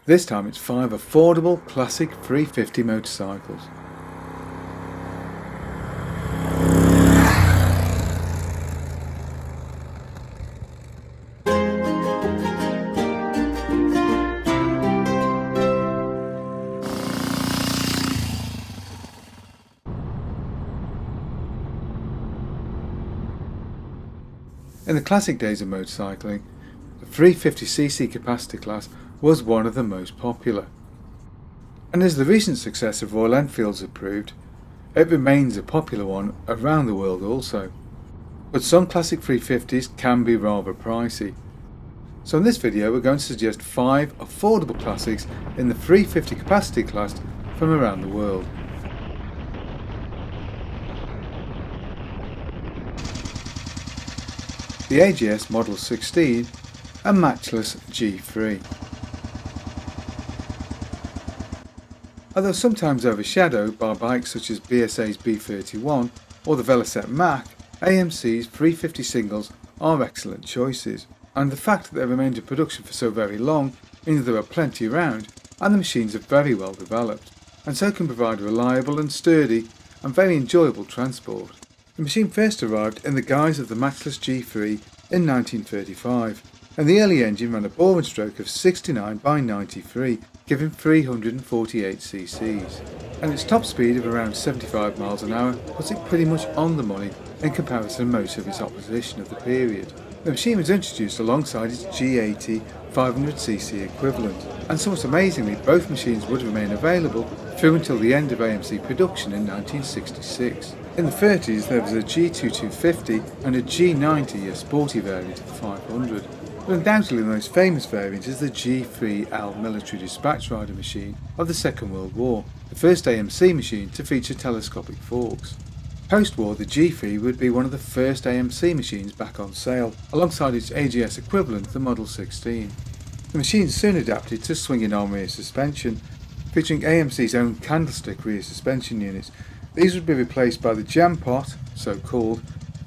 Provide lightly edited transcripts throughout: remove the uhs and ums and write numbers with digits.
This time it's 5 affordable classic 350 motorcycles. In the classic days of motorcycling, the 350cc capacity class was one of the most popular. And as the recent success of Royal Enfields have proved, it remains a popular one around the world also. But some classic 350s can be rather pricey. So in this video we're going to suggest 5 affordable classics in the 350 capacity class from around the world. The AJS Model 16 and Matchless G3. Although sometimes overshadowed by bikes such as BSA's B31 or the Velocette Mac, AMC's 350 singles are excellent choices, and the fact that they remained in production for so very long means there are plenty around and the machines are very well developed, and so can provide reliable and sturdy and very enjoyable transport. The machine first arrived in the guise of the Matchless G3 in 1935, and the early engine ran a bore and stroke of 69 by 93, giving 348 cc's, and its top speed of around 75 miles an hour puts it pretty much on the money in comparison to most of its opposition of the period. The machine was introduced alongside its G80 500cc equivalent, and somewhat amazingly both machines would remain available through until the end of AMC production in 1966. In the 30s there was a G2250 and a G90, a sporty variant of 500. But undoubtedly the most famous variant is the G3L military dispatch rider machine of the Second World War, the first AMC machine to feature telescopic forks. Post-war, the G3 would be one of the first AMC machines back on sale, alongside its AJS equivalent, the Model 16. The machine soon adapted to swinging arm rear suspension, featuring AMC's own candlestick rear suspension units. These would be replaced by the jam pot, so called,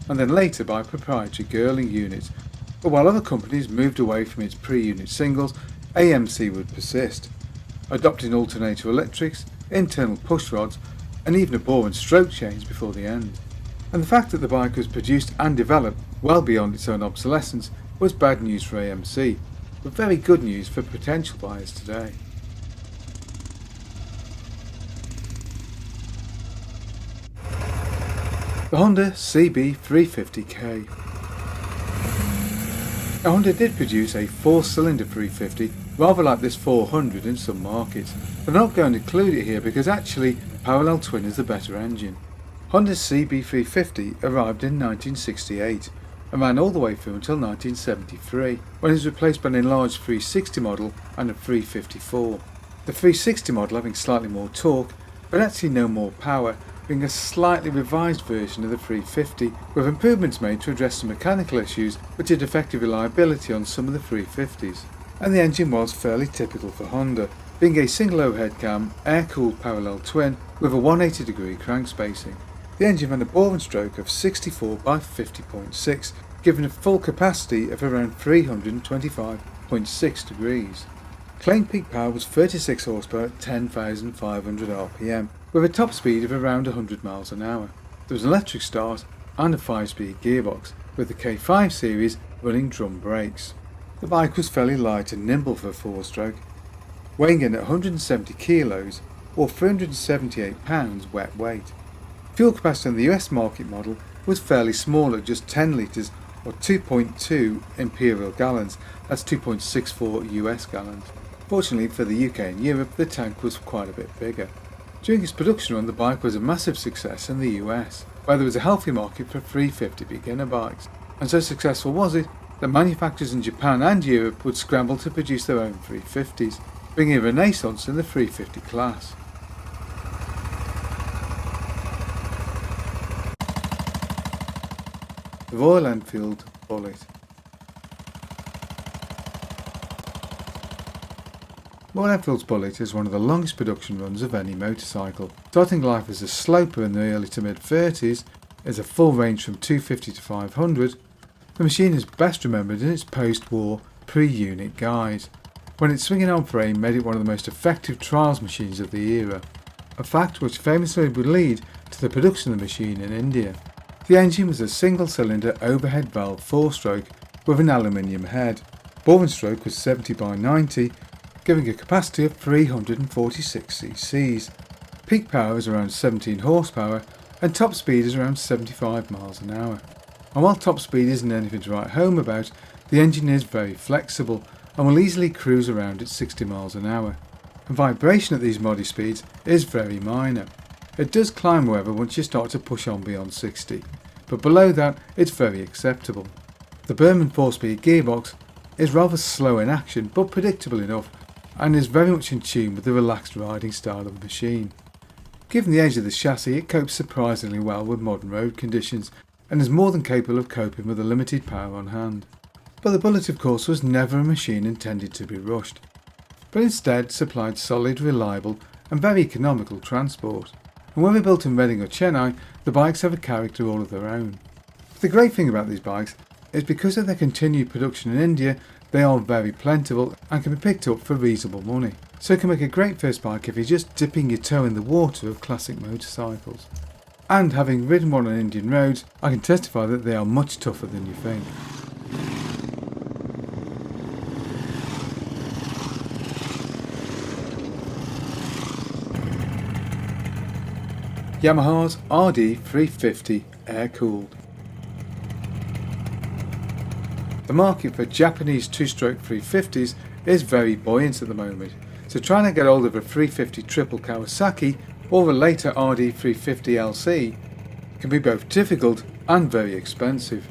and then later by proprietary Girling units. But while other companies moved away from its pre-unit singles, AMC would persist, adopting alternator electrics, internal push rods, and even a bore and stroke change before the end. And the fact that the bike was produced and developed well beyond its own obsolescence was bad news for AMC, but very good news for potential buyers today. The Honda CB350K. Now, Honda did produce a 4-cylinder 350, rather like this 400 in some markets, but I'm not going to include it here because actually parallel twin is the better engine. Honda's CB350 arrived in 1968 and ran all the way through until 1973, when it was replaced by an enlarged 360 model and a 354. The 360 model having slightly more torque, but actually no more power, being a slightly revised version of the 350, with improvements made to address some mechanical issues which had affected reliability on some of the 350s. And the engine was fairly typical for Honda, being a single overhead cam, air-cooled parallel twin with a 180 degree crank spacing. The engine ran a bore and stroke of 64 by 50.6, giving a full capacity of around 325.6 degrees. Claimed peak power was 36 horsepower at 10,500 RPM, with a top speed of around 100 miles an hour. There was an electric start and a 5-speed gearbox, with the K5 series running drum brakes. The bike was fairly light and nimble for a 4-stroke, weighing in at 170 kilos or 378 pounds wet weight. Fuel capacity on the US market model was fairly small at just 10 litres or 2.2 imperial gallons, that's 2.64 US gallons. Fortunately for the UK and Europe, the tank was quite a bit bigger. During its production run, the bike was a massive success in the US, where there was a healthy market for 350 beginner bikes, and so successful was it that manufacturers in Japan and Europe would scramble to produce their own 350s, bringing a renaissance in the 350 class. The Royal Enfield Bullet. Royal Enfield's Bullet is one of the longest production runs of any motorcycle. Starting life as a sloper in the early to mid 30s, is a full range from 250 to 500, the machine is best remembered in its post-war pre-unit guise. when its swinging arm frame made it one of the most effective trials machines of the era, a fact which famously would lead to the production of the machine in India. The engine was a single-cylinder overhead valve 4-stroke with an aluminium head. Bore stroke was 70 by 90, giving a capacity of 346 cc's. Peak power is around 17 horsepower and top speed is around 75 miles an hour. And while top speed isn't anything to write home about, the engine is very flexible and will easily cruise around at 60 miles an hour. And vibration at these modest speeds is very minor. It does climb, however, once you start to push on beyond 60, but below that it's very acceptable. The Berman 4-speed gearbox is rather slow in action but predictable enough and is very much in tune with the relaxed riding style of the machine. Given the age of the chassis, it copes surprisingly well with modern road conditions and is more than capable of coping with the limited power on hand. But the Bullet, of course, was never a machine intended to be rushed, but instead supplied solid, reliable and very economical transport. And whether built in Reading or Chennai, the bikes have a character all of their own. But the great thing about these bikes is because of their continued production in India, they are very plentiful and can be picked up for reasonable money. So it can make a great first bike if you're just dipping your toe in the water of classic motorcycles. And having ridden one on Indian roads, I can testify that they are much tougher than you think. Yamaha's RD350 air-cooled. The market for Japanese 2-stroke 350s is very buoyant at the moment, so trying to get hold of a 350 triple Kawasaki or a later RD350 LC can be both difficult and very expensive.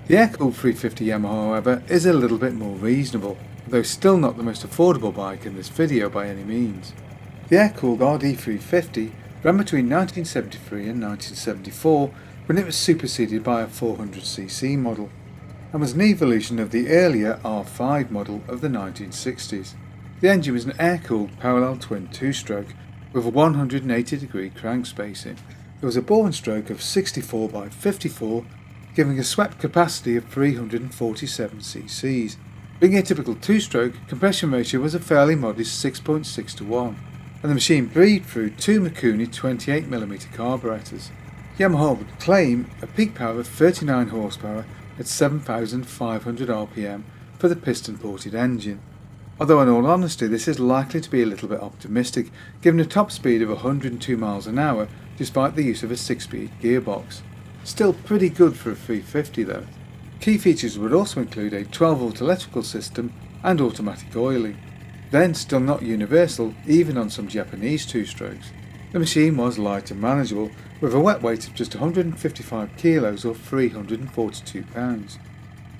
The air-cooled 350 Yamaha, however, is a little bit more reasonable, though still not the most affordable bike in this video by any means. The air-cooled RD350 ran between 1973 and 1974 when it was superseded by a 400cc model, and was an evolution of the earlier R5 model of the 1960s. The engine was an air-cooled parallel twin 2-stroke with a 180-degree crank spacing. There was a bore stroke of 64 by 54, giving a swept capacity of 347 cc's. Being a typical 2-stroke, compression ratio was a fairly modest 6.6 to 1, and the machine breathed through two Mikuni 28mm carburetors. Yamaha would claim a peak power of 39 horsepower at 7,500 rpm for the piston-ported engine, although in all honesty this is likely to be a little bit optimistic given a top speed of 102 miles an hour despite the use of a 6-speed gearbox. Still pretty good for a 350 though. Key features would also include a 12-volt electrical system and automatic oiling, then still not universal even on some Japanese 2-strokes. The machine was light and manageable, with a wet weight of just 155 kilos or 342 pounds.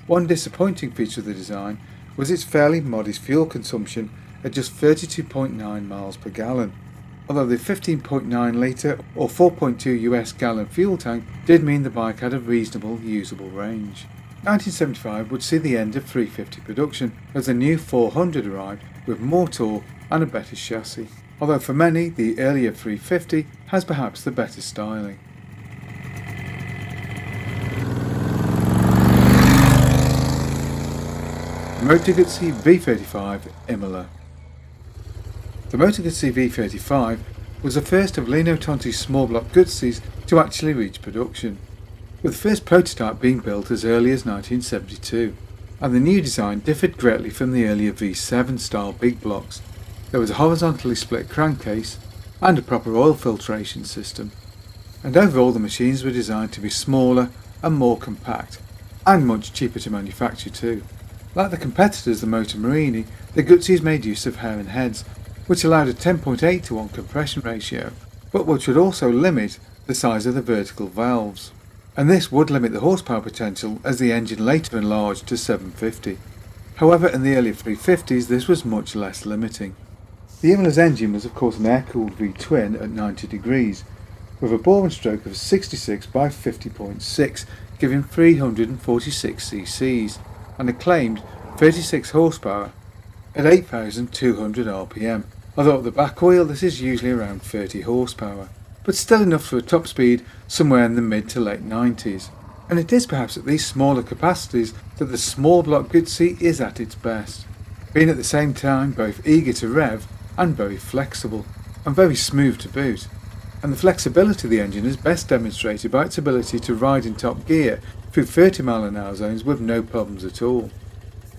One disappointing feature of the design was its fairly modest fuel consumption at just 32.9 miles per gallon, although the 15.9 litre or 4.2 US gallon fuel tank did mean the bike had a reasonable usable range. 1975 would see the end of 350 production as the new 400 arrived with more torque and a better chassis, although for many the earlier 350 has perhaps the better styling. Moto Guzzi V35 Imola. The Moto Guzzi V35 was the first of Lino Tonti's small block Guzzis to actually reach production, with the first prototype being built as early as 1972, and the new design differed greatly from the earlier V7 style big blocks. There was a horizontally split crankcase and a proper oil filtration system, and overall the machines were designed to be smaller and more compact, and much cheaper to manufacture too. Like the competitors, the Moto Morini, the Guzzis made use of Heron heads, which allowed a 10.8 to 1 compression ratio, but which would also limit the size of the vertical valves, and this would limit the horsepower potential as the engine later enlarged to 750. However, in the earlier 350s this was much less limiting. The Imola's engine was of course an air-cooled V-twin at 90 degrees, with a bore and stroke of 66 by 50.6, giving 346 cc's, and a claimed 36 horsepower at 8,200 rpm, although at the back wheel this is usually around 30 horsepower, but still enough for a top speed somewhere in the mid to late 90s. And it is perhaps at these smaller capacities that the small block Guzzi is at its best. being at the same time both eager to rev and very flexible, and very smooth to boot. And the flexibility of the engine is best demonstrated by its ability to ride in top gear through 30 mph zones with no problems at all.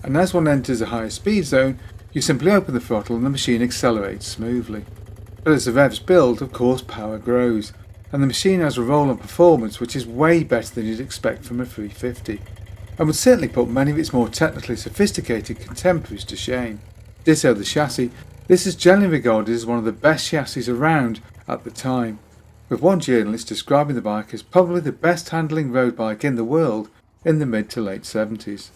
And as one enters a higher speed zone, you simply open the throttle and the machine accelerates smoothly. But as the revs build, of course power grows, and the machine has a roll on performance which is way better than you'd expect from a 350, and would certainly put many of its more technically sophisticated contemporaries to shame. Ditto the chassis. This is generally regarded as one of the best chassis around at the time, with one journalist describing the bike as probably the best handling road bike in the world in the mid to late 70s.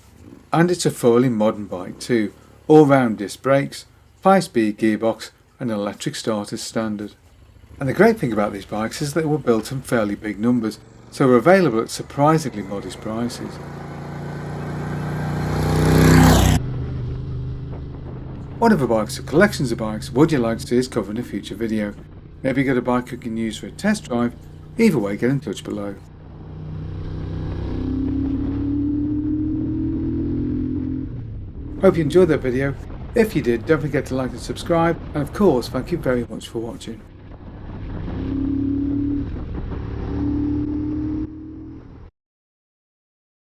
And it's a thoroughly modern bike too, all-round disc brakes, 5-speed gearbox and an electric start as standard. And the great thing about these bikes is that they were built in fairly big numbers, so are available at surprisingly modest prices. What other bikes or collections of bikes would you like to see us cover in a future video? Maybe you got a bike you can use for a test drive? Either way, get in touch below. Hope you enjoyed that video. If you did, don't forget to like and subscribe, and of course thank you very much for watching.